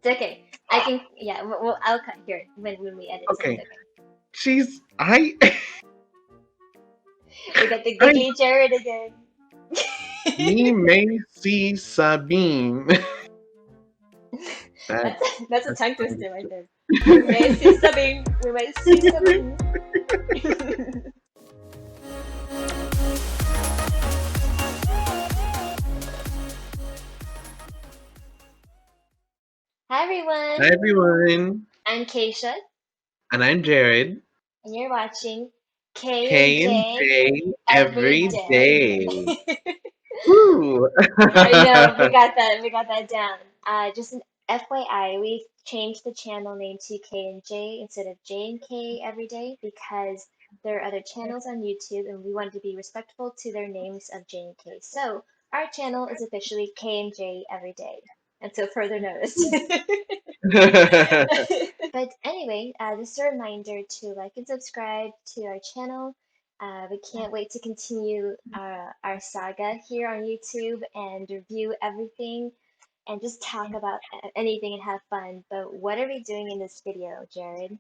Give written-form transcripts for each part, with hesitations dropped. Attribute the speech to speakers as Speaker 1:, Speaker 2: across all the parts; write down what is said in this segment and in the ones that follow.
Speaker 1: It's okay. I can. Yeah. Well, I'll cut here when we edit, so it's
Speaker 2: Okay.
Speaker 1: okay.
Speaker 2: She's
Speaker 1: We got the
Speaker 2: I
Speaker 1: giggly Jared again.
Speaker 2: me may see Sabine. That,
Speaker 1: That's a
Speaker 2: that's
Speaker 1: tongue
Speaker 2: funny.
Speaker 1: twister right there. We may see Sabine. We may see Sabine. Hi
Speaker 2: Hi
Speaker 1: everyone.
Speaker 2: everyone,
Speaker 1: I'm Keisha,
Speaker 2: and I'm Jared.
Speaker 1: and you're watching K and
Speaker 2: K and
Speaker 1: J
Speaker 2: J
Speaker 1: every
Speaker 2: every
Speaker 1: day.
Speaker 2: day. Woo!
Speaker 1: I know we got that. We got that down. Just an FYI, we changed the channel name to K and J instead of J and K every day because there are other channels on YouTube, and we wanted to be respectful to their names of J and K. So our channel is officially K and J every day until further notice. But anyway, just a reminder to like and subscribe to our channel. We can't wait to continue our saga here on YouTube and review everything and just talk about anything and have fun. But what are we doing in this video, Jared?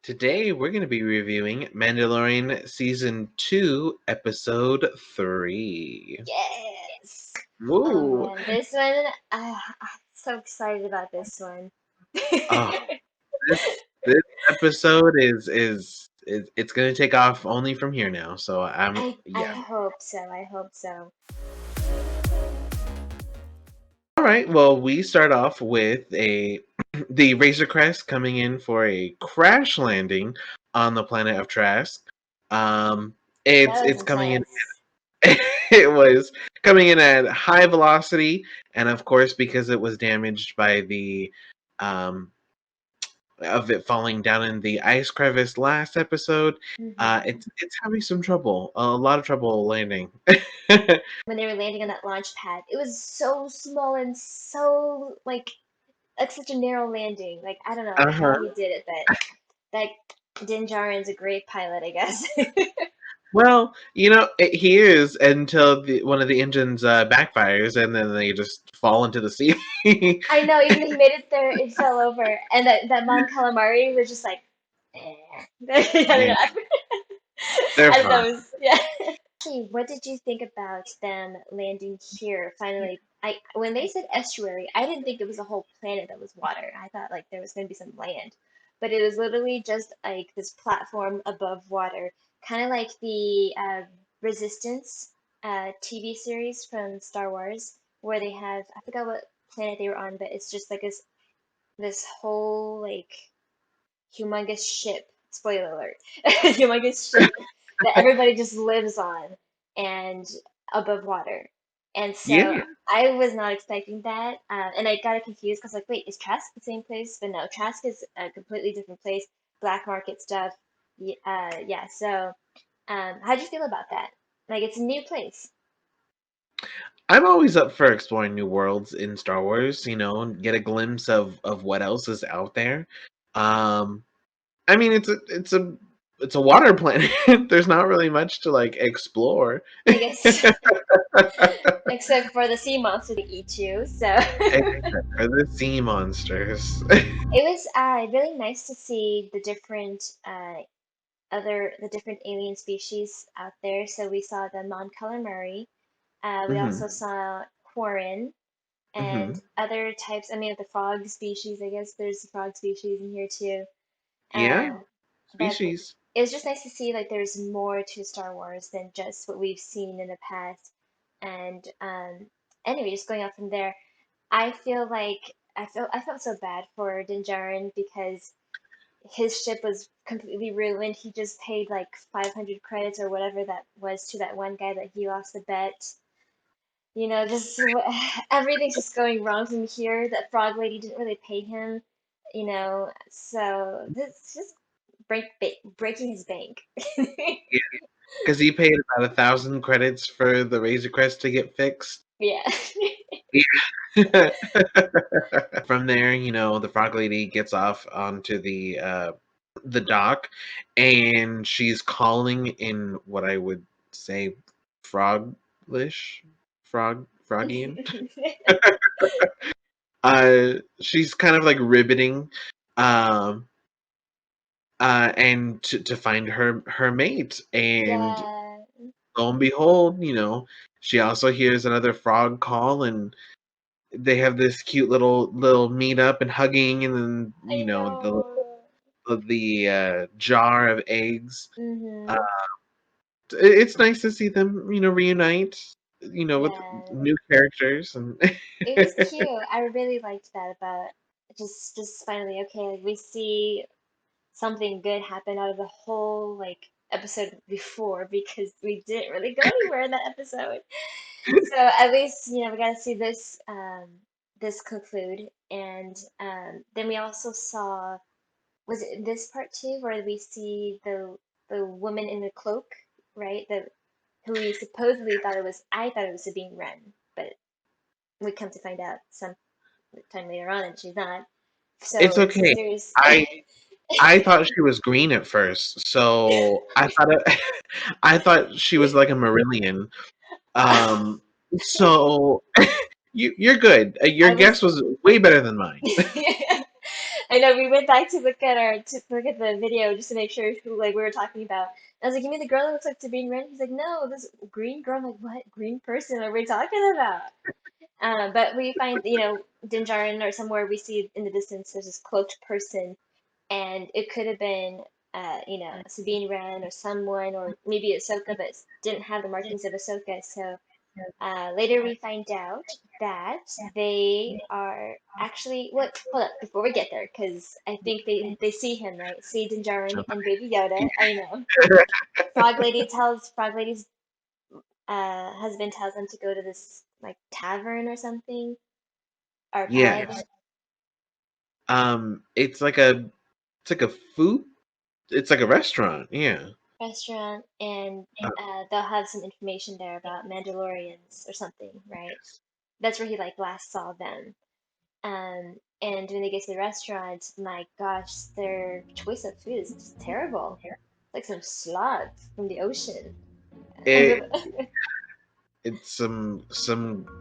Speaker 2: Today we're going to be reviewing Mandalorian Season 2, Episode 3.
Speaker 1: Yes! Oh
Speaker 2: Woo!
Speaker 1: man, this one, I'm so excited about this one.
Speaker 2: Oh, this episode is it's going to take off only from here now. So
Speaker 1: I
Speaker 2: yeah.
Speaker 1: hope so. I hope so.
Speaker 2: All right. Well, we start off with the Razor Crest coming in for a crash landing on the planet of Trask. Um,
Speaker 1: That was
Speaker 2: it's coming in.
Speaker 1: intense.
Speaker 2: It was coming in at high velocity, and of course, because it was damaged by the um, of it falling down in the ice crevice last episode,
Speaker 1: Hmm.
Speaker 2: it's having some trouble, a lot of trouble landing.
Speaker 1: When they were landing on that launch pad, it was so small and so like such a narrow landing. Like I don't know
Speaker 2: Uh-huh.
Speaker 1: how he did it, but like Din Djarin's a great pilot, I guess.
Speaker 2: Well, he is until one of the engines backfires, and then they just fall into the sea.
Speaker 1: I know, even he made it there, it fell over, and that Mon Calamari was just like, eh. I don't
Speaker 2: Yeah,
Speaker 1: know.
Speaker 2: they're
Speaker 1: I thought that
Speaker 2: fine.
Speaker 1: was yeah. Actually, what did you think about them landing here finally? I when they said estuary, I didn't think it was a whole planet that was water. I thought like there was going to be some land, but it was literally just like this platform above water, kind of like the Resistance TV series from Star Wars, where they have I forgot what planet they were on, but it's just like this whole like humongous ship. Spoiler alert. Humongous ship that everybody just lives on and above water. And so
Speaker 2: Yeah,
Speaker 1: I was not expecting that. And I got confused because, like, wait, is Trask the same place? But no, Trask is a completely different place. Black market stuff. Yeah. So, how'd you feel about that? Like, it's a new place.
Speaker 2: I'm always up for exploring new worlds in Star Wars. And get a glimpse of what else is out there. Um, I mean, it's a water planet. There's not really much to like explore.
Speaker 1: I guess, except for the sea monster to eat you. So.
Speaker 2: Except for the sea monsters.
Speaker 1: It was really nice to see the different alien species out there. So we saw the Mon Calamari. We
Speaker 2: Hmm.
Speaker 1: also saw Quarren and
Speaker 2: Hmm.
Speaker 1: other types. I mean, the frog species. I guess there's a frog species in here too.
Speaker 2: Yeah,
Speaker 1: Um, but
Speaker 2: species.
Speaker 1: it was just nice to see like there's more to Star Wars than just what we've seen in the past. And anyway, just going off from there. I feel like I felt so bad for Din Djarin because his ship was completely ruined. He just paid like 500 credits or whatever that was to that one guy that he lost the bet. Just everything's just going wrong from here. That frog lady didn't really pay him, so this just breaking his bank.
Speaker 2: Yeah, because he paid about 1,000 credits for the Razor Crest to get fixed.
Speaker 1: Yeah.
Speaker 2: Yeah. From there, the frog lady gets off onto the dock, and she's calling in what I would say froglish, Frogian. she's kind of like ribbiting, um, and to find her mate, and
Speaker 1: Yeah,
Speaker 2: lo and behold, she also hears another frog call, and they have this cute little meetup and hugging, and then
Speaker 1: I know.
Speaker 2: the jar of eggs. Uh,
Speaker 1: Mm-hmm.
Speaker 2: it's nice to see them, reunite, with
Speaker 1: Yeah.
Speaker 2: new characters and
Speaker 1: It was cute. I really liked that about just finally okay, like we see something good happen out of the whole like episode before because we didn't really go anywhere in that episode. So at least, we got to see this conclude and then we also saw was it this part too where we see the woman in the cloak, right? The who we supposedly thought it was I thought it was Sabine Wren, but we come to find out some time later on that she's not.
Speaker 2: it's
Speaker 1: So
Speaker 2: okay.
Speaker 1: sisters.
Speaker 2: I thought she was green at first, so I thought she was like a Marillion. Um, so you're good. Your
Speaker 1: I
Speaker 2: guess
Speaker 1: was
Speaker 2: was way better than mine.
Speaker 1: I know we went back to look at the video just to make sure who like we were talking about. I was like, you mean the girl that looks like Sabine Wren? He's like, no, this green girl. I'm like, what green person are we talking about? But we find, Dinjarin or somewhere we see in the distance there's this cloaked person, and it could have been, Sabine Wren or someone, or maybe Ahsoka, but didn't have the markings of Ahsoka. So later we find out that they are actually what? Hold up, before we get there, because I think they see him, right? See Din Djarin and Baby Yoda. I know. Frog Lady's husband tells them to go to this like tavern or something or pub
Speaker 2: Yes. It's like a food. It's like a restaurant. Yeah.
Speaker 1: restaurant, and
Speaker 2: Uh,
Speaker 1: they'll have some information there about Mandalorians or something, right? That's where he like last saw them. And when they get to the restaurant, my gosh, their choice of food is just terrible. Like some slop from the ocean. I
Speaker 2: it
Speaker 1: really,
Speaker 2: it's some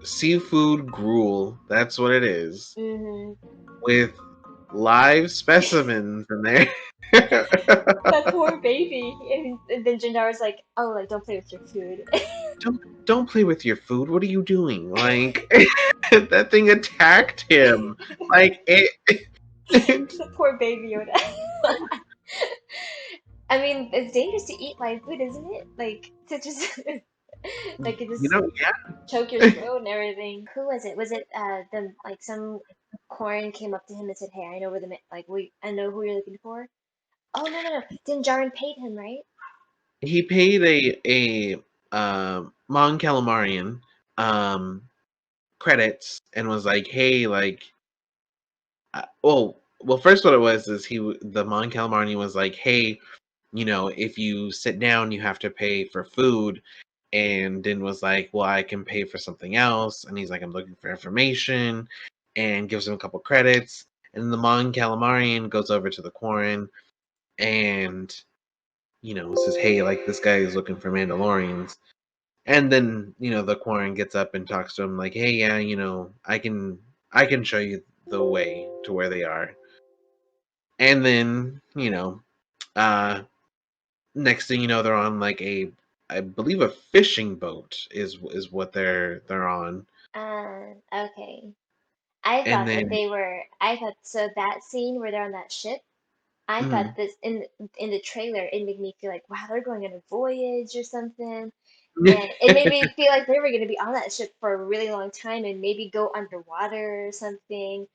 Speaker 2: seafood gruel. That's what it is,
Speaker 1: hmm.
Speaker 2: with live specimens in there.
Speaker 1: That poor baby. And then Jandar's like, oh, like don't play with your food.
Speaker 2: Don't play with your food. What are you doing? Like that thing attacked him. Like it
Speaker 1: The poor baby Yoda. I mean, it's dangerous to eat live food, isn't it? Like to just like it
Speaker 2: you
Speaker 1: just
Speaker 2: know,
Speaker 1: choke your
Speaker 2: yeah.
Speaker 1: throat and everything. Who was it? Was it the like some Corn came up to him and said, "Hey, I know where I know who you're looking for." Oh no! Din Djarin paid him, right?
Speaker 2: He paid a Mon Calamarian um credits and was like, "Hey, like, well, first what it was is the Mon Calamari was like, "Hey, if you sit down, you have to pay for food." And Din was like, "Well, I can pay for something else." And he's like, "I'm looking for information," and gives him a couple credits. And the Mon Calamarian goes over to the Quarren and says, "Hey, like this guy is looking for Mandalorians." And then the Quarren gets up and talks to him like, "Hey, yeah, I can show you the way to where they are." And then uh next thing you know, they're on like I believe a fishing boat is what they're on.
Speaker 1: Okay. I
Speaker 2: And
Speaker 1: thought that
Speaker 2: then
Speaker 1: they were. I thought so that scene where they're on that ship. I thought
Speaker 2: mm,
Speaker 1: this in the trailer. It made me feel like wow, they're going on a voyage or something. And it made me feel like they were going to be on that ship for a really long time and maybe go underwater or something.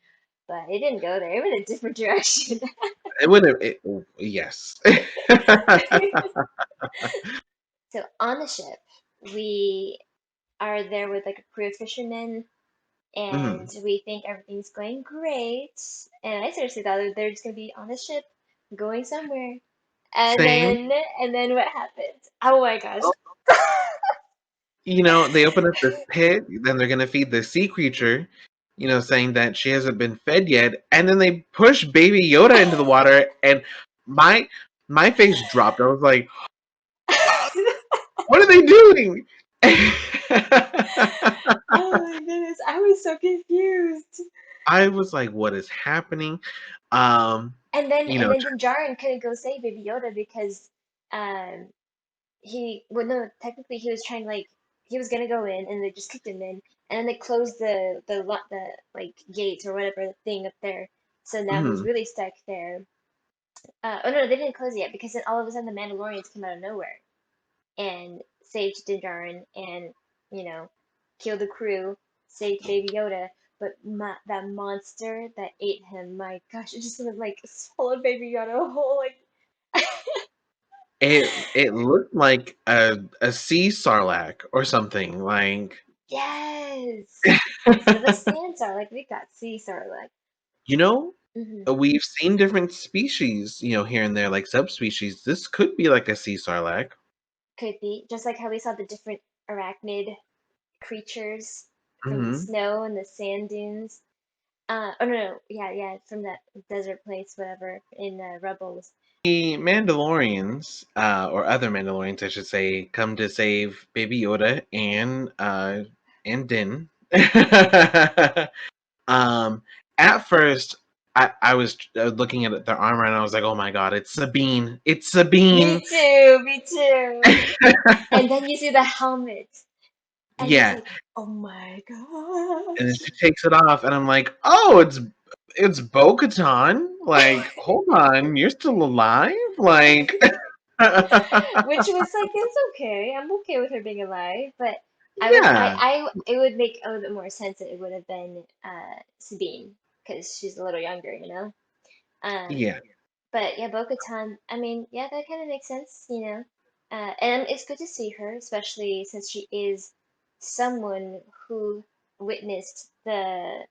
Speaker 1: But it didn't go there. It went a different direction.
Speaker 2: it would have yes.
Speaker 1: So on the ship, we are there with like a crew of fishermen, and
Speaker 2: Mhm.
Speaker 1: we think everything's going great. And I seriously thought that they're just gonna be on the ship, going somewhere. And
Speaker 2: Same.
Speaker 1: then and then what happened? Oh my gosh.
Speaker 2: They open up this pit, then they're gonna feed the sea creature, saying that she hasn't been fed yet, and then they push Baby Yoda into the water, and my my face dropped. I was like, "What are they doing?"
Speaker 1: Oh my goodness, I was so confused.
Speaker 2: I was like, "What is happening?" Um,
Speaker 1: And then
Speaker 2: you know,
Speaker 1: Din Djarin couldn't go save Baby Yoda because um well no, technically he was trying like he was gonna go in and they just kicked him in and then they closed the like gates or whatever thing up there. So now he's
Speaker 2: mhm.
Speaker 1: really stuck there. Oh no, they didn't close it yet because then all of a sudden the Mandalorians came out of nowhere and saved Din Djarin and you know killed the crew, saved Baby Yoda. But that monster that ate him, my gosh, it just sort of like swallowed Baby Yoda whole like
Speaker 2: It looked like a sea sarlacc or something, like
Speaker 1: yes. Instead of a sand sarlacc, we got sea sarlacc.
Speaker 2: you know,
Speaker 1: Hmm.
Speaker 2: we've seen different species, here and there, like subspecies. This could be like a sea sarlacc.
Speaker 1: Could be just like how we saw the different arachnid creatures from the
Speaker 2: Mhm.
Speaker 1: snow and the sand dunes. Oh no, no, yeah, yeah, from that desert place, whatever, in Rebels.
Speaker 2: The Mandalorians, or other Mandalorians, I should say, come to save Baby Yoda and Din. um, at first, I was looking at their armor and I was like, "Oh my god, it's Sabine! It's Sabine!"
Speaker 1: Me too, me too. And then you see the helmet, and it's
Speaker 2: Yeah,
Speaker 1: like, oh my
Speaker 2: and then
Speaker 1: gosh.
Speaker 2: she takes it off, and I'm like, "Oh, it's Bo-Katan! Like, hold on, you're still alive? Like."
Speaker 1: Which was like, it's okay. I'm okay with her being alive, but
Speaker 2: Yeah,
Speaker 1: it would make a little bit more sense that it would have been Sabine because she's a little younger, you know. Um,
Speaker 2: yeah.
Speaker 1: but yeah, Bo-Katan. I mean, yeah, that kind of makes sense, you know. And it's good to see her, especially since she is someone who witnessed the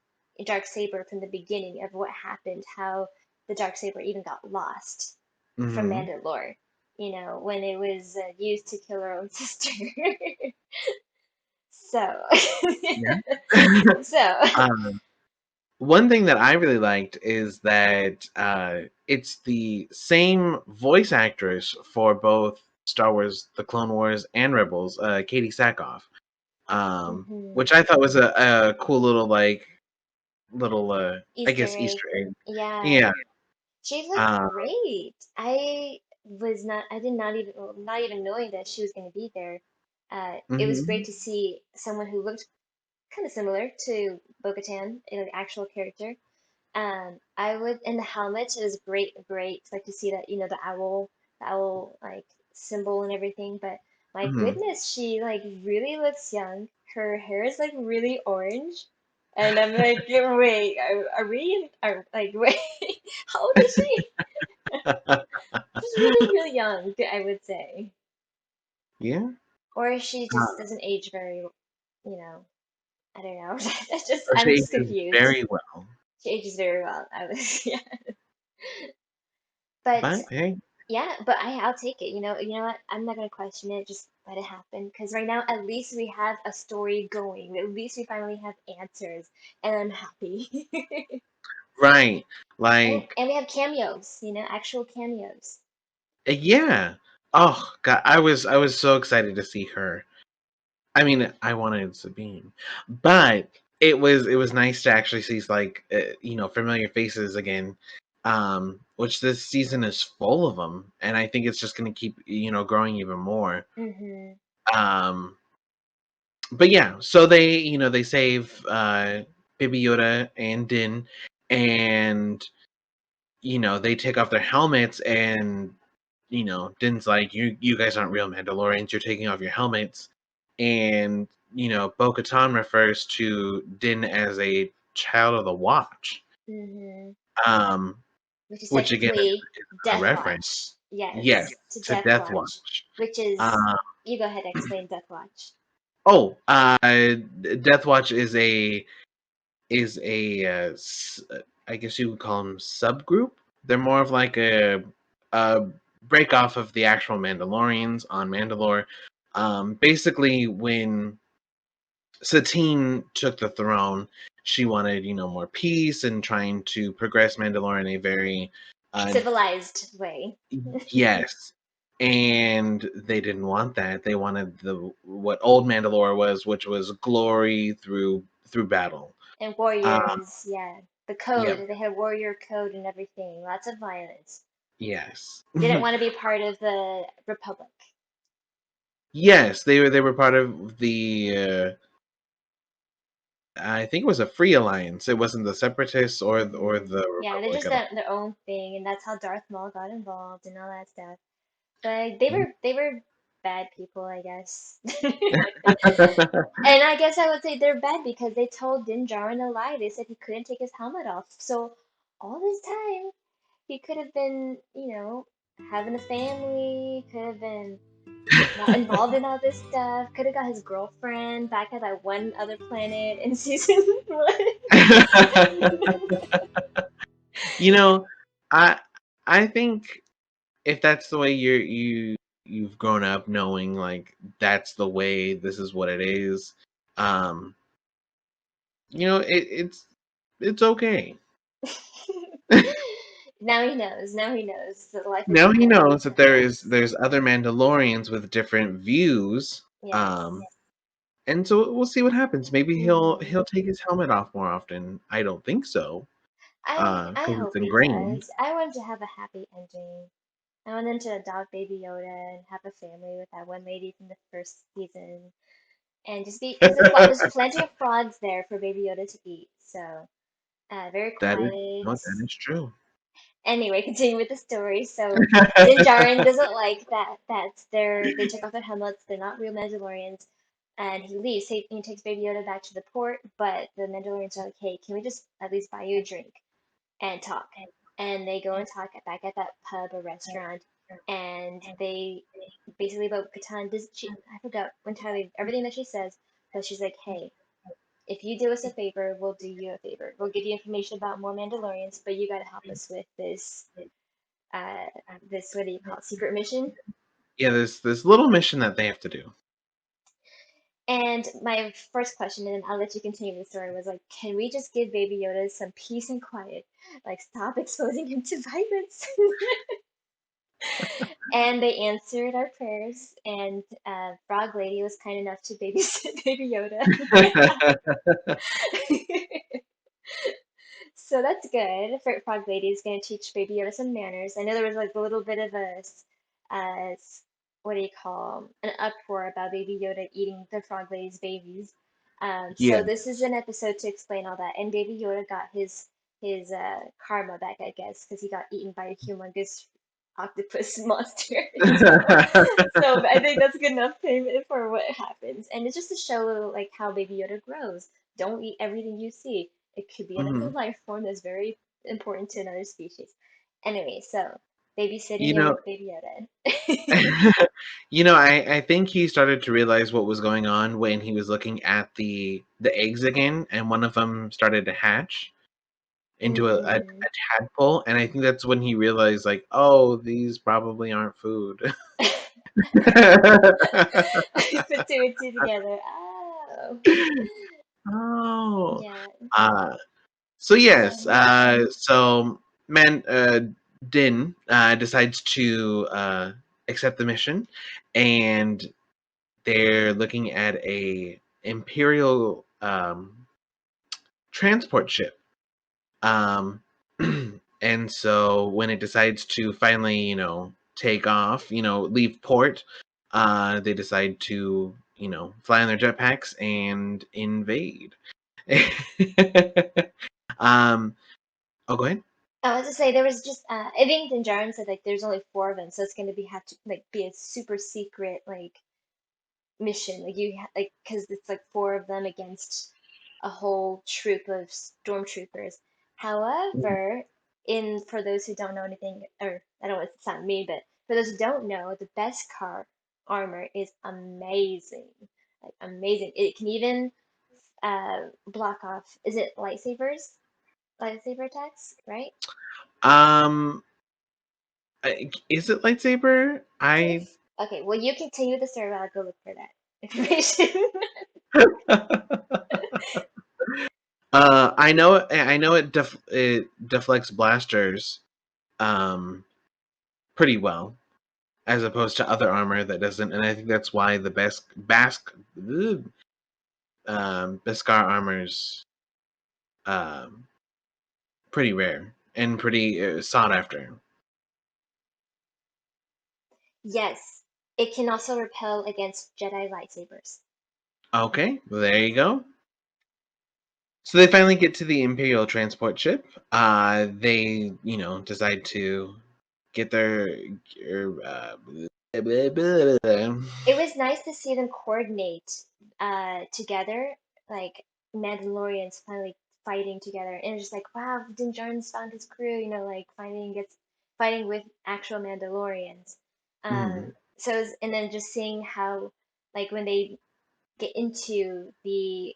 Speaker 1: dark saber from the beginning of what happened, how the dark saber even got lost from
Speaker 2: Mhm.
Speaker 1: Mandalore. You know, when it was used to kill her own sister. So,
Speaker 2: Yeah.
Speaker 1: so.
Speaker 2: Um, one thing that I really liked is that, it's the same voice actress for both Star Wars: The Clone Wars and Rebels, Katie Sackhoff,
Speaker 1: Mhm.
Speaker 2: which I thought was a cool little, like, I
Speaker 1: Easter
Speaker 2: guess
Speaker 1: egg.
Speaker 2: Easter egg.
Speaker 1: Yeah.
Speaker 2: Yeah,
Speaker 1: She looked
Speaker 2: um
Speaker 1: great. I did not even, well, not even knowing that she was going to be there. It was great
Speaker 2: mhm,
Speaker 1: to see someone who looked kind of similar to Bo-Katan, an actual character. I would in the helmet. It was great, like to see that the owl like symbol and everything. But my
Speaker 2: mhm.
Speaker 1: goodness, she like really looks young. Her hair is like really orange, and I'm like, wait, are we? Are like, wait, how old is she? She's really, really young, I would say.
Speaker 2: Yeah,
Speaker 1: Or she just
Speaker 2: uh,
Speaker 1: doesn't age very, I don't know.
Speaker 2: or
Speaker 1: I'm
Speaker 2: she
Speaker 1: just
Speaker 2: ages
Speaker 1: confused.
Speaker 2: very well,
Speaker 1: She ages very well. I was, yeah. But
Speaker 2: but hey.
Speaker 1: yeah, but I'll take it. You know what? I'm not gonna question it. Just let it happen. Because right now, at least we have a story going. At least we finally have answers, and I'm happy.
Speaker 2: Right,
Speaker 1: And
Speaker 2: like,
Speaker 1: and we have cameos. Actual cameos.
Speaker 2: yeah. Oh, god, I was so excited to see her. I mean, I wanted Sabine, but it was nice to actually see like familiar faces again. Which this season is full of them, and I think it's just going to keep growing even more.
Speaker 1: Mm-hmm.
Speaker 2: Um, but yeah, so they save Baby Yoda and Din, and they take off their helmets, and Din's like, you guys aren't real Mandalorians. You're taking off your helmets, and Bo-Katan refers to Din as a child of the Watch,
Speaker 1: Mm-hmm.
Speaker 2: um,
Speaker 1: Which is
Speaker 2: which again is,
Speaker 1: technically
Speaker 2: is a
Speaker 1: Death
Speaker 2: reference.
Speaker 1: Watch.
Speaker 2: Yes,
Speaker 1: Yes, to
Speaker 2: to
Speaker 1: Death
Speaker 2: Death
Speaker 1: Watch.
Speaker 2: Watch.
Speaker 1: Which is,
Speaker 2: Uh,
Speaker 1: you go ahead and explain Death Watch.
Speaker 2: oh, Death Watch is a I guess you would call them subgroup. They're more of like a break off of the actual Mandalorians on Mandalore. Basically, when Satine took the throne, she wanted more peace and trying to progress Mandalore in a very uh,
Speaker 1: Civilized way.
Speaker 2: yes. And they didn't want that. They wanted the what old Mandalore was, which was glory through battle.
Speaker 1: And
Speaker 2: Um,
Speaker 1: warriors, yeah. The
Speaker 2: yeah,
Speaker 1: code, they had warrior code and everything. Lots of violence.
Speaker 2: yes.
Speaker 1: Didn't want to be part of the Republic.
Speaker 2: Yes, they were part of the I think it was a free alliance. It wasn't the separatists or
Speaker 1: Hmm.
Speaker 2: the
Speaker 1: Yeah, they're
Speaker 2: Republic
Speaker 1: just
Speaker 2: at all.
Speaker 1: their own thing, and that's how Darth Maul got involved and all that stuff. But they were bad people, I guess. And I guess I would say they're bad because they told Din Djarin a lie. They said he couldn't take his helmet off. So all this time, he could have been, having a family, could have been not involved in all this stuff, could have got his girlfriend back at that one other planet in season one.
Speaker 2: You know, I I think if that's the way you've grown up knowing like that's the way this is what it is, um, it's okay.
Speaker 1: Now he knows. Now he knows that life is
Speaker 2: Now he
Speaker 1: better
Speaker 2: knows that
Speaker 1: because,
Speaker 2: there's other Mandalorians with different views,
Speaker 1: yes.
Speaker 2: and so we'll see what happens. Maybe
Speaker 1: Hmm.
Speaker 2: he'll take his helmet off more often. I don't think so,
Speaker 1: I
Speaker 2: because it's
Speaker 1: hope he
Speaker 2: ingrained.
Speaker 1: does. I want to have a happy ending. I want them to adopt Baby Yoda and have a family with that one lady from the first season, and just be because there's plenty of frogs there for Baby Yoda to eat. So very
Speaker 2: That is
Speaker 1: quiet.
Speaker 2: no, that is true.
Speaker 1: Anyway, continue with the story. So Din Djarin doesn't like that they took off their helmets. They're not real Mandalorians, and he leaves. He takes Baby Yoda back to the port, but the Mandalorians are like, "Hey, can we just at least buy you a drink and talk?" And they go and talk back at that pub or restaurant, and they basically about Katan. Does she? I forgot entirely everything that she says, but she's like, "Hey, if you do us a favor, we'll do you a favor. We'll give you information about more Mandalorians, but you gotta help us with uh, this what do you call it, secret mission?"
Speaker 2: Yeah, this little mission that they have to do.
Speaker 1: And my first question, and then I'll let you continue the story, was like, can we just give Baby Yoda some peace and quiet? Like, stop exposing him to violence. And they answered our prayers, and Frog Lady was kind enough to babysit Baby Yoda. So that's good. Frog Lady is going to teach Baby Yoda some manners. I know there was like a little bit of what do you call, an uproar about Baby Yoda eating the Frog Lady's babies.
Speaker 2: Yeah.
Speaker 1: So this is an episode to explain all that. And Baby Yoda got his karma back, I guess, because he got eaten by a humongous octopus monster. So I think that's good enough payment for what happens. And it's just to show like how Baby Yoda grows. Don't eat everything you see. It could be another
Speaker 2: Mhm.
Speaker 1: life form that's very important to another species. Anyway, so babysitting
Speaker 2: You
Speaker 1: it
Speaker 2: know,
Speaker 1: with Baby Yoda.
Speaker 2: I think he started to realize what was going on when he was looking at the eggs again, and one of them started to hatch into a
Speaker 1: Hmm.
Speaker 2: tadpole, and I think that's when he realized, like, oh, these probably aren't food.
Speaker 1: Put two and two together. Oh,
Speaker 2: Oh,
Speaker 1: yeah.
Speaker 2: uh, so yes,
Speaker 1: So,
Speaker 2: so man, Din decides to accept the mission, and they're looking at a imperial transport ship. Um, and so when it decides to finally, take off, leave port, they decide to, fly on their jetpacks and invade. um, oh, go ahead.
Speaker 1: I was to say there was just I think Dinjarin said like there's only four of them, so it's gonna have to like be a super secret like mission. Like like because it's like four of them against a whole troop of stormtroopers. However, in for those who don't know anything, or I don't want to sound mean, but for those who don't know, the best car armor is amazing, like amazing. It can even block off. Is it lightsabers? Lightsaber attacks, right?
Speaker 2: Um, is it lightsaber?
Speaker 1: If okay, well you continue the story while I go look for that information.
Speaker 2: I know it deflects blasters um pretty well as opposed to other armor that doesn't, and I think that's why the best Beskar armors um, pretty rare and pretty sought after.
Speaker 1: Yes, it can also repel against Jedi lightsabers.
Speaker 2: Okay, there you go. So they finally get to the Imperial transport ship. They, decide to get their. Blah, blah, blah.
Speaker 1: It was nice to see them coordinate together, like Mandalorians finally fighting together, and it's just like, wow, Din Djarin's found his crew, like fighting with actual Mandalorians.
Speaker 2: Mhm.
Speaker 1: So and then just seeing how, like, when they get into the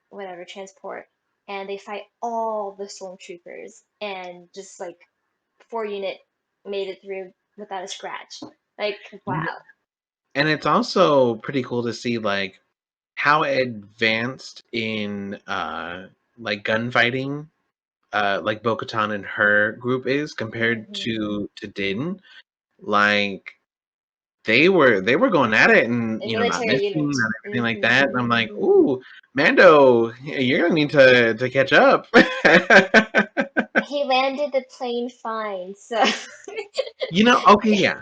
Speaker 1: whatever transport and they fight all the stormtroopers and just like 4 unit made it through without a scratch. Like,
Speaker 2: Yeah,
Speaker 1: wow.
Speaker 2: and it's also pretty cool to see like how advanced in like gunfighting like Bo-Katan and her group is compared
Speaker 1: Hmm.
Speaker 2: to Din. Like they were going at it and
Speaker 1: A
Speaker 2: not
Speaker 1: military
Speaker 2: missing,
Speaker 1: unit.
Speaker 2: not everything like
Speaker 1: Hmm.
Speaker 2: that. And I'm like,
Speaker 1: Hmm.
Speaker 2: ooh, Mando, you're gonna need to catch up.
Speaker 1: He landed the plane fine, so
Speaker 2: Okay, yeah.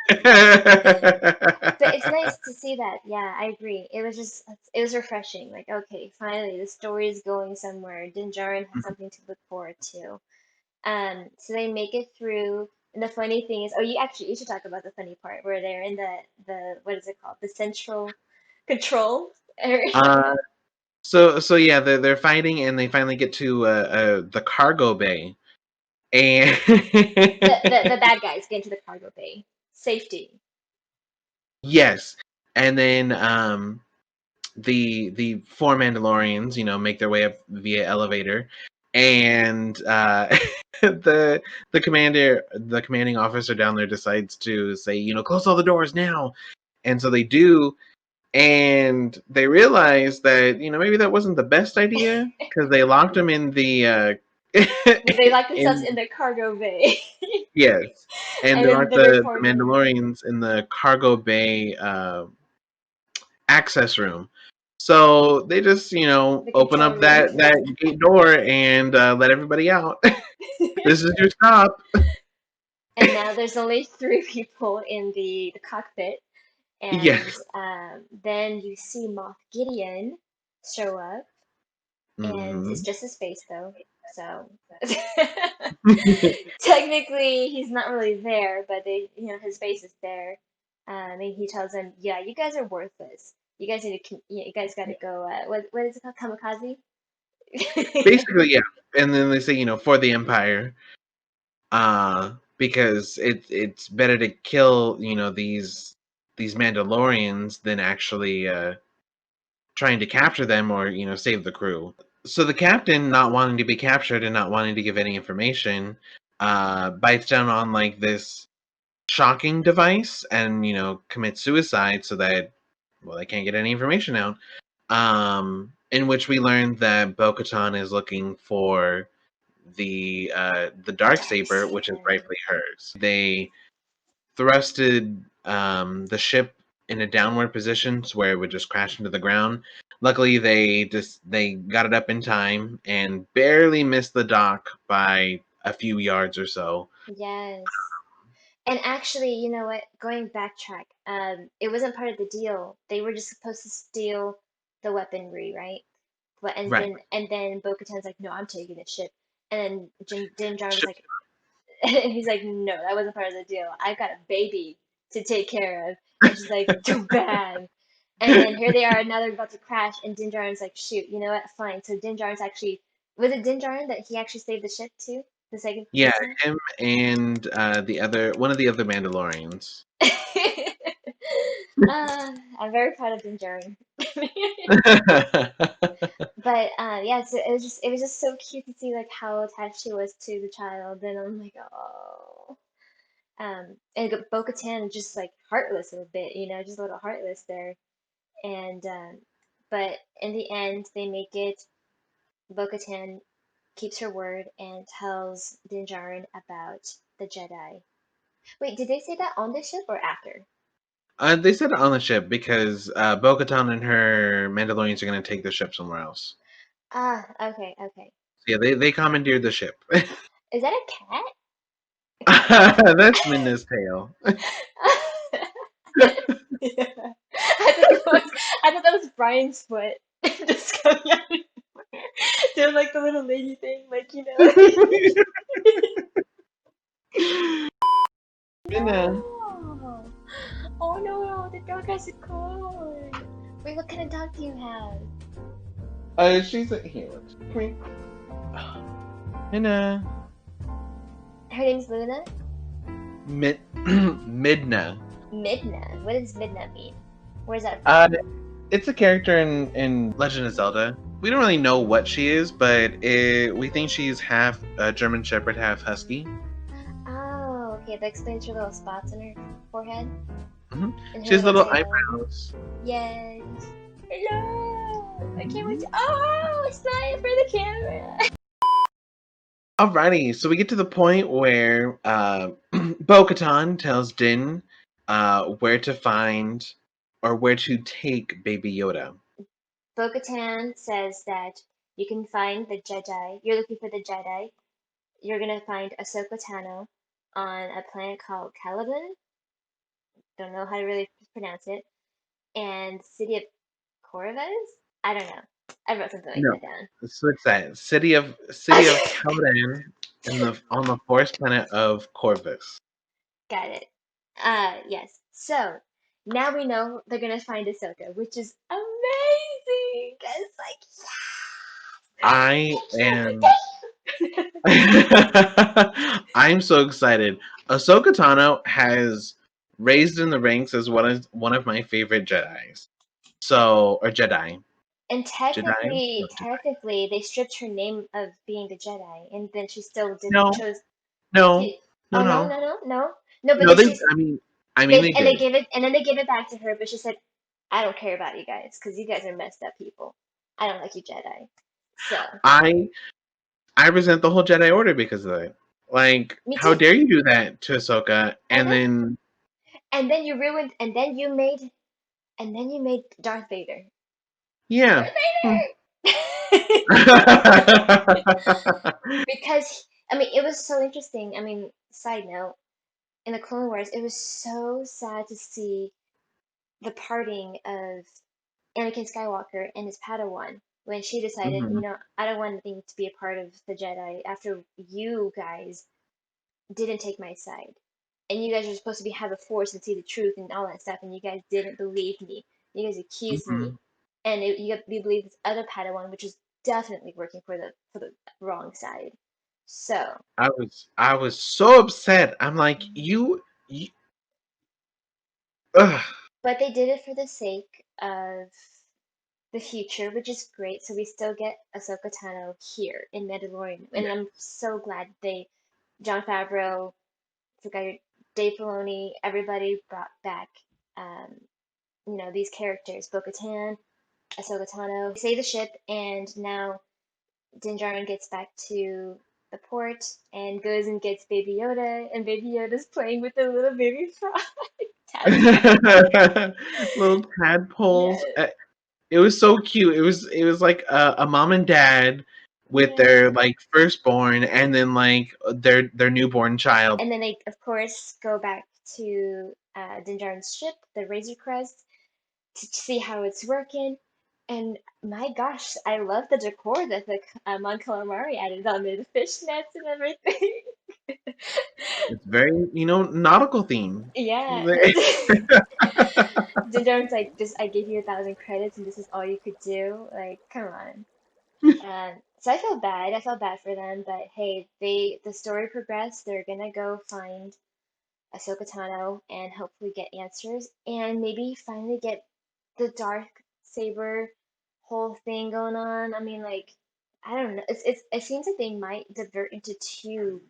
Speaker 1: but it's nice to see that. Yeah, I agree. It was refreshing. Like, okay, finally the story is going somewhere. Din Djarin has something to look forward to. So they make it through, and the funny thing is, oh, you should talk about the funny part where they're in the what is it called? The central control area.
Speaker 2: uh, so yeah, they're fighting and they finally get to the cargo bay, and
Speaker 1: The bad guys get into the cargo bay. Safety.
Speaker 2: yes, and then the four Mandalorians, make their way up via elevator, and the commanding officer down there decides to say, close all the doors now, and so they do, and they realize that maybe that wasn't the best idea because they locked them in the
Speaker 1: They lock themselves
Speaker 2: in
Speaker 1: in the cargo bay,
Speaker 2: yes, and
Speaker 1: and
Speaker 2: they
Speaker 1: then
Speaker 2: locked
Speaker 1: the
Speaker 2: the
Speaker 1: reporter,
Speaker 2: Mandalorians in the cargo bay access room. So they just,
Speaker 1: the
Speaker 2: open
Speaker 1: control
Speaker 2: up
Speaker 1: room.
Speaker 2: that gate door and let everybody out. This is your stop.
Speaker 1: And now there's only three people in the cockpit, and
Speaker 2: Yes.
Speaker 1: then you see Moff Gideon show up, and it's
Speaker 2: Hmm.
Speaker 1: just his face though. So technically he's not really there, but his face is there. And he tells them, "Yeah, you guys are worthless. You guys need to, you guys got to go. What is it called? Kamikaze."
Speaker 2: Basically, yeah. And then they say, for the Empire, because it's better to kill, these Mandalorians than actually trying to capture them or save the crew. So the captain, not wanting to be captured and not wanting to give any information, bites down on like this shocking device and commits suicide so that they can't get any information out. In which we learned that Bo-Katan is looking for the dark
Speaker 1: Dark
Speaker 2: saber, which is
Speaker 1: saber.
Speaker 2: rightfully hers. They thrusted the ship in a downward position so where it would just crash into the ground. Luckily, they got it up in time and barely missed the dock by a few yards or so.
Speaker 1: Yes. And actually, you know what? Going backtrack, it wasn't part of the deal. They were just supposed to steal the weaponry, right? But
Speaker 2: Right.
Speaker 1: and then Bo-Katan's like, no, I'm taking the ship. And then Din Djarin was
Speaker 2: Ship.
Speaker 1: like, and he's like, no, that wasn't part of the deal. I've got a baby to take care of. And she's like, too bad. And then here they are, now they're about to crash, and Din Djarin's like, shoot, you know what? Fine. So Din Djarin's actually, was it Din Djarin that he actually saved the ship too? The second
Speaker 2: Yeah,
Speaker 1: this time?
Speaker 2: him and the other one of the other Mandalorians.
Speaker 1: I'm very proud of Din Djarin. But yeah, so it was just so cute to see like how attached she was to the child. And I'm like, oh. And Bo-Katan just like heartless a bit, just a little heartless there. And but in the end, they make it. Bo-Katan keeps her word and tells Din Djarin about the Jedi. Wait, did they say that on the ship or after?
Speaker 2: They said it on the ship because Bo-Katan and her Mandalorians are going to take the ship somewhere else.
Speaker 1: Ah, okay, okay.
Speaker 2: Yeah, they commandeered the ship.
Speaker 1: Is that a cat? A cat?
Speaker 2: That's Minna's tail.
Speaker 1: Yeah. I thought that was Brian's foot just coming out of nowhere. They're like the little lady thing, like
Speaker 2: Minna.
Speaker 1: No. Oh no, the dog has a cold. Wait, what kind of dog do you have?
Speaker 2: She's here. Come here. Minna.
Speaker 1: Her name's Luna?
Speaker 2: Midna.
Speaker 1: Midna. What does Midna mean? Where's that from?
Speaker 2: Uh, it's a character in Legend of Zelda. We don't really know what she is, but we think she's half German Shepherd, half Husky.
Speaker 1: Oh, okay, that explains her little spots on her forehead
Speaker 2: Hmm.
Speaker 1: and
Speaker 2: She
Speaker 1: her
Speaker 2: has
Speaker 1: little
Speaker 2: little
Speaker 1: tail.
Speaker 2: eyebrows.
Speaker 1: Yes. Hello! I can't wait to. Oh, smile for the camera!
Speaker 2: Alrighty, so we get to the point where Bo-Katan tells Din where to find or where to take Baby Yoda.
Speaker 1: Bo Katan says that you can find the Jedi. You're looking for the Jedi. You're gonna find Ahsoka Tano on a planet called Caliban. Don't know how to really pronounce it. And City of Corvus? I don't know. I wrote something like
Speaker 2: No,
Speaker 1: that down.
Speaker 2: so it's that city of Caladan in the on the forest planet of Corvus.
Speaker 1: Got it. Yes. So now we know they're gonna find Ahsoka, which is amazing. It's like,
Speaker 2: I
Speaker 1: yes,
Speaker 2: am
Speaker 1: I can't
Speaker 2: I'm so excited. Ahsoka Tano has raised in the ranks as one of my favorite Jedi's. So or Jedi.
Speaker 1: And
Speaker 2: Jedi?
Speaker 1: technically,
Speaker 2: No, Jedi.
Speaker 1: technically, they stripped her name of being the Jedi, and then she still did
Speaker 2: No,
Speaker 1: chose.
Speaker 2: no,
Speaker 1: She,
Speaker 2: no,
Speaker 1: oh no,
Speaker 2: no.
Speaker 1: no, no, no, no! But
Speaker 2: No,
Speaker 1: then
Speaker 2: they
Speaker 1: she's
Speaker 2: I mean
Speaker 1: they
Speaker 2: they
Speaker 1: and they
Speaker 2: did.
Speaker 1: gave it, and then they gave it back to her. But she said, "I don't care about you guys because you guys are messed up people. I don't like you Jedi." So
Speaker 2: I I resent the whole Jedi Order because of it. Like,
Speaker 1: me
Speaker 2: how
Speaker 1: too.
Speaker 2: dare you do that to Ahsoka?
Speaker 1: I
Speaker 2: And
Speaker 1: know.
Speaker 2: then
Speaker 1: And then you ruined, and then you made Darth Vader.
Speaker 2: yeah.
Speaker 1: Darth
Speaker 2: Hmm.
Speaker 1: Vader! Because I mean, it was so interesting. I mean, side note, in the Clone Wars, it was so sad to see the parting of Anakin Skywalker and his Padawan when she decided,
Speaker 2: Mhm.
Speaker 1: I don't want anything to be a part of the Jedi after you guys didn't take my side. And you guys are supposed to have the force and see the truth and all that stuff, and you guys didn't believe me. You guys accused me,
Speaker 2: Mhm.
Speaker 1: and you believe this other Padawan, which is definitely working for the wrong side. So,
Speaker 2: I was so upset. I'm like, you ugh.
Speaker 1: but they did it for the sake of the future, which is great. So we still get Ahsoka Tano here in Mandalorian, and I'm so glad John Favreau, the guy, Dave Filoni, everybody brought back, um, these characters, Bo-Katan, Ahsoka Tano. They save the ship, and now Din Djarin gets back to the port and goes and gets Baby Yoda, and Baby Yoda's playing with the little baby frog tadpole.
Speaker 2: Little tadpoles.
Speaker 1: Yes,
Speaker 2: It was so cute. It was like a mom and dad with
Speaker 1: yes.
Speaker 2: their like firstborn and then like their newborn child.
Speaker 1: And then they, of course, go back to Din Djarin's ship, the Razor Crest, to see how it's working. And my gosh, I love the decor that the Mon Calamari added on there, the fish nets and everything.
Speaker 2: It's very, nautical theme.
Speaker 1: Yeah. Dindar's like, just I gave you 1,000 credits and this is all you could do. Like, come on. So I feel bad. I felt bad for them, but hey, the story progressed. They're gonna go find Ahsoka Tano and hopefully get answers and maybe finally get the dark saber whole thing going on. I mean, like, I don't know. It seems like they might divert into two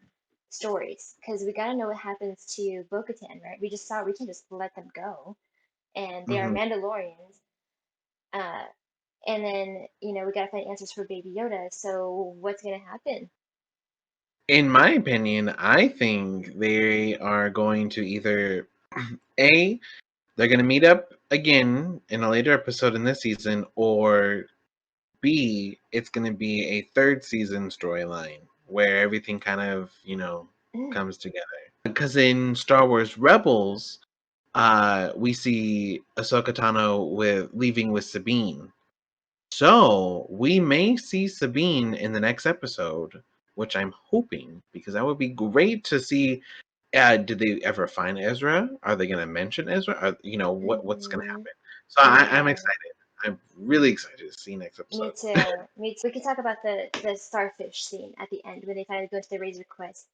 Speaker 1: stories because we gotta know what happens to Bo-Katan, right? We just saw we can just let them go, and they are
Speaker 2: Hmm.
Speaker 1: Mandalorians. Uh, and then we gotta find answers for Baby Yoda. So what's gonna happen?
Speaker 2: In my opinion, I think they are going to either A, they're going to meet up again in a later episode in this season, or B, it's going to be a third season storyline where everything kind of,
Speaker 1: Mm,
Speaker 2: comes together. Because in Star Wars Rebels, we see Ahsoka Tano with leaving with Sabine. So we may see Sabine in the next episode, which I'm hoping, because that would be great to see. Did they ever find Ezra? Are they going to mention Ezra? What's going to
Speaker 1: hmm
Speaker 2: happen? So I'm
Speaker 1: Yeah.
Speaker 2: excited. I'm really excited to see next
Speaker 1: Me
Speaker 2: episode.
Speaker 1: too. Me too. We can talk about the starfish scene at the end when they finally go to the Razor Crest.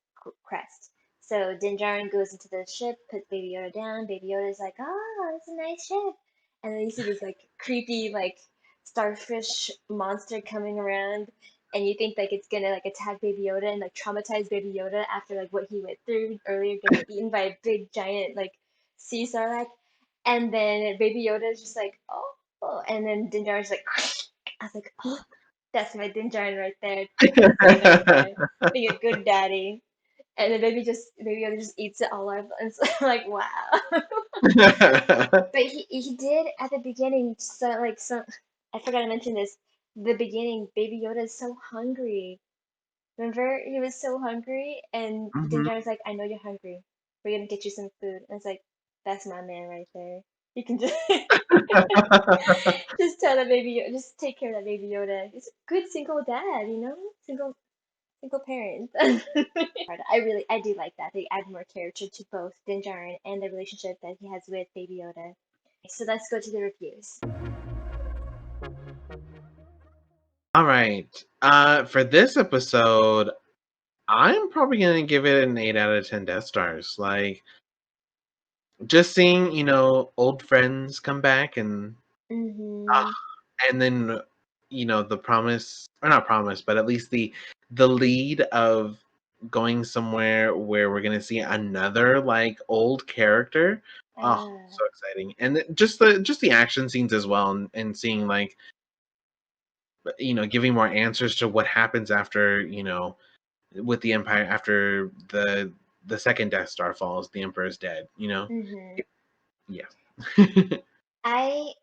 Speaker 1: So Din Djarin goes into the ship, puts Baby Yoda down. Baby Yoda's like, "Oh, it's a nice ship," and then you see this like creepy like starfish monster coming around, and you think like it's gonna like attack Baby Yoda and like traumatize Baby Yoda after like what he went through earlier, getting eaten by a big giant like sea sarlacc, and then Baby Yoda is just like, "Oh," and then Din Djarin's like. I was like, oh, that's my Dinjarin right there, taking his son right there, being a good daddy. And then baby Yoda just eats it all up. And so I'm like, wow. But he did at the beginning, so like some I forgot to mention this. The beginning, Baby Yoda is so hungry. Remember, he was so hungry, and
Speaker 2: Mhm.
Speaker 1: Dinjarin's like, I know you're hungry. We're gonna get you some food. And it's like, that's my man right there. You can just just tell that baby, just take care of that baby Yoda. He's a good single dad, single parent. I do like that. They add more character to both Din Djarin and the relationship that he has with Baby Yoda. So let's go to the reviews.
Speaker 2: All right. For this episode, I'm probably gonna give it an 8 out of 10 Death Stars. Like, just seeing, old friends come back ah,
Speaker 1: Mm-hmm.
Speaker 2: and then, the promise, or not promise, but at least the lead of going somewhere where we're gonna see another like old character. Oh,
Speaker 1: Uh,
Speaker 2: so exciting! And just the action scenes as well, and seeing like, giving more answers to what happens after, with the Empire after the second Death Star falls, the Emperor's dead.
Speaker 1: mm-hmm.
Speaker 2: Yeah.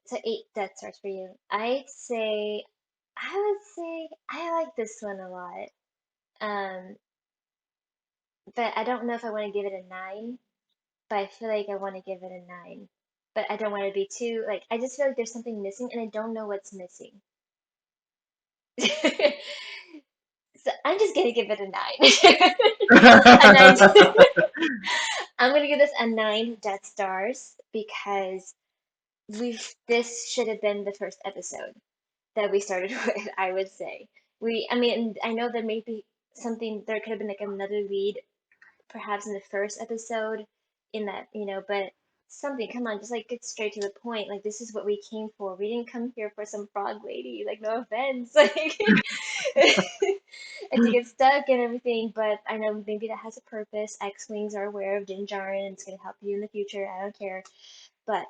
Speaker 1: So 8 Death Stars for you. I would say I like this one a lot. Um, but I don't know if I want to give it a 9. But I feel like I want to give it a 9. But I don't want to be too like I just feel like there's something missing and I don't know what's missing. So I'm just gonna give it a 9. A 9. I'm gonna give this a 9 Death Stars because we've this should have been the first episode that we started with, I would say. I mean, I know there may be something, there could have been like another lead perhaps in the first episode in that, but something, come on, just like get straight to the point. Like this is what we came for. We didn't come here for some frog lady. Like no offense. Like and to get stuck and everything, but I know maybe that has a purpose. X-Wings are aware of Din Djarin and it's gonna help you in the future. I don't care. But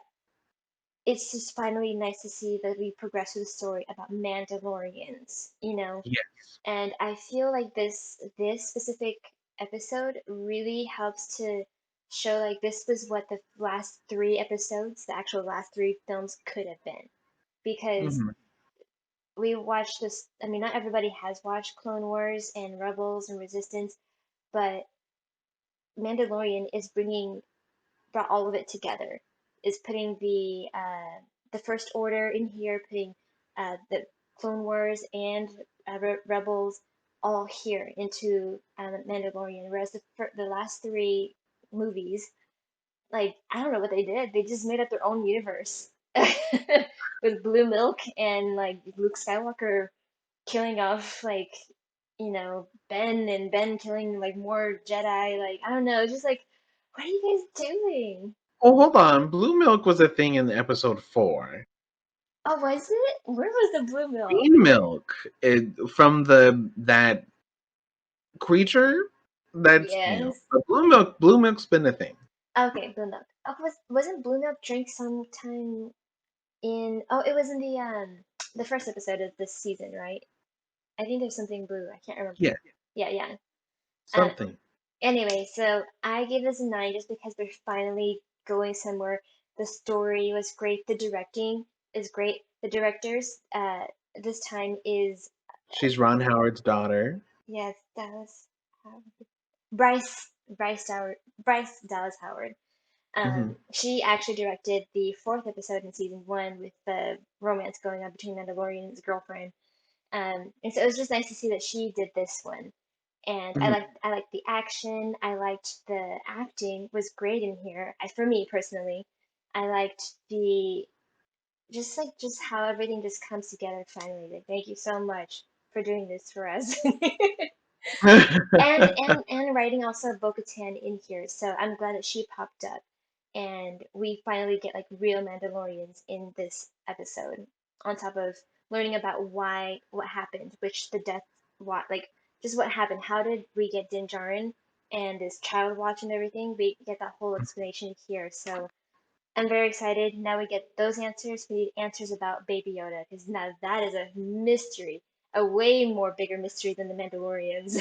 Speaker 1: it's just finally nice to see that we progress through the story about Mandalorians.
Speaker 2: Yes.
Speaker 1: And I feel like this specific episode really helps to show like this was what the last 3 episodes, the actual last 3 films could have been. Because
Speaker 2: Mhm.
Speaker 1: we watched this, I mean, not everybody has watched Clone Wars and Rebels and Resistance, but Mandalorian is brought all of it together. Is putting the First Order in here, putting the Clone Wars and Rebels all here into Mandalorian. Whereas the last 3 movies, like I don't know what they did. They just made up their own universe with blue milk and like Luke Skywalker killing off like Ben and Ben killing like more Jedi. Like I don't know, just like what are you guys doing?
Speaker 2: Oh, hold on. Blue milk was a thing in episode 4.
Speaker 1: Oh, was it? Where was the blue milk?
Speaker 2: Green milk, from that creature. That's new.
Speaker 1: Yes.
Speaker 2: But blue milk's been a thing.
Speaker 1: Okay, blue milk. Oh, wasn't blue milk drink sometime in? Oh, it was in the first episode of this season, right? I think there's something blue. I can't remember.
Speaker 2: Yeah,
Speaker 1: Yeah, yeah. Um,
Speaker 2: something.
Speaker 1: Anyway, so I gave this a 9 just because we're finally going somewhere. The story was great. The directing is great. The directors, this time is
Speaker 2: She's Ron Howard's daughter.
Speaker 1: yes, Dallas Howard. Bryce Dallas Howard.
Speaker 2: Hmm.
Speaker 1: She actually directed the fourth episode in season one with the romance going on between Mandalorian and his girlfriend. And so it was just nice to see that she did this one. And
Speaker 2: Hmm.
Speaker 1: I liked the action. I liked the acting was great in here. For me personally, I liked the just how everything just comes together finally. Like thank you so much for doing this for us. And writing also Bo-Katan in here, so I'm glad that she popped up, and we finally get like real Mandalorians in this episode. On top of learning about what happened, which the death, what like just what happened. How did we get Din Djarin and this child watch and everything? We get that whole explanation here, so I'm very excited. Now we get those answers. We need answers about Baby Yoda because now that is a mystery, a way more bigger mystery than the Mandalorians.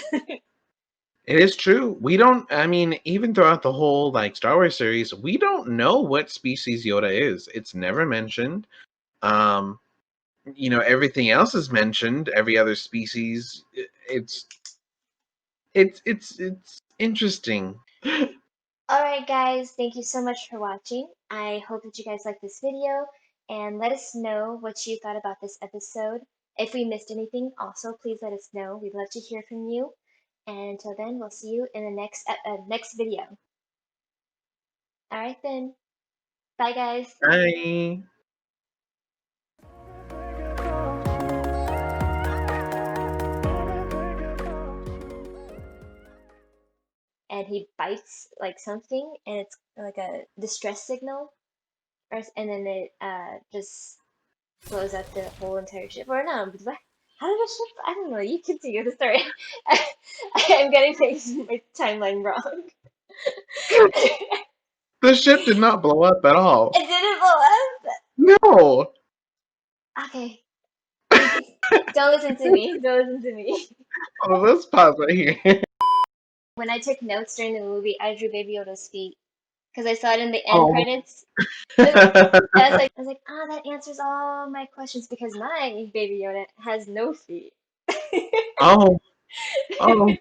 Speaker 2: It is true. We don't. I mean, even throughout the whole like Star Wars series, we don't know what species Yoda is. It's never mentioned. Um, everything else is mentioned. Every other species. It's interesting.
Speaker 1: Alright guys, thank you so much for watching. I hope that you guys liked this video and let us know what you thought about this episode. If we missed anything, also please let us know. We'd love to hear from you. And until then, we'll see you in the next video. Alright then. Bye guys.
Speaker 2: Bye.
Speaker 1: And he bites like something and it's like a distress signal and then it just blows up the whole entire ship. Or no, but how did the ship? I don't know. You continue the story. I'm getting things my timeline wrong. It
Speaker 2: The ship did not blow up at all.
Speaker 1: didn't blow up.
Speaker 2: No.
Speaker 1: Okay, you can. Don't listen to me. Don't listen to me.
Speaker 2: Oh, let's pause right here.
Speaker 1: When I took notes during the movie, I drew Baby Yoda's feet because I saw it in the end
Speaker 2: Oh.
Speaker 1: credits. And I was like, ah, that answers all my questions because my Baby Yoda has no feet.
Speaker 2: Oh. Oh.